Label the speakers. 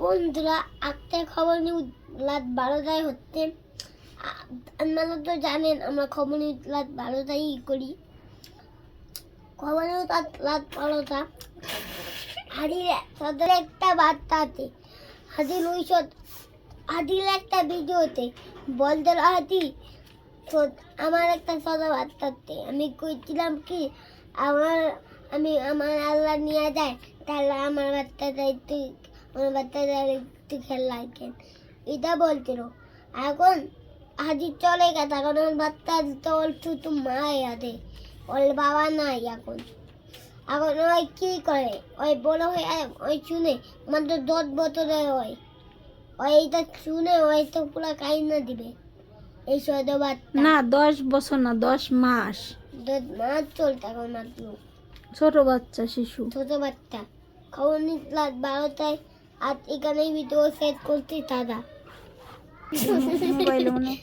Speaker 1: বন্ধুরা একটা খবর নিউজ রাত 12টায় হচ্ছে। আপনারা তো জানেন আমরা খবর নিউজ রাত 12টায় করি। খবর নিউজ রাত 12টা। হাদির তাদের একটা বার্তা আছে, হাদির হাদির একটা ভিডিওতে বলতে হাদি তো আমার একটা সদা বার্তা আছে। আমি কইছিলাম কি আমার আল্লাহ নিয়ে যায়, তাহলে আমার বাচ্চাটা একটু খেলা কেন এটা বলছিল। এখন হাজির চলে গেছে, এখন আমার বাচ্চা তো ওর শুধু মাই আছে, ওর বাবা নাই। এখন ওই কি করে, ওই বড় হয়ে ওই শুনে মাত্র 10 বছরের হয়, ওই এইটা শুনে ওই তো পুরো কাইনা দিবে। এই ছোট বাচ্চা
Speaker 2: না 10 বছর না 10 মাস
Speaker 1: 10 মাস চলতে এখন মাত্র।
Speaker 2: ছোট বাচ্চা শিশু
Speaker 1: ছোট বাচ্চা খবর রাত 12টায়। আর এখানে ভিডিও সেট করতে দাদা
Speaker 2: মোবাইলে মনে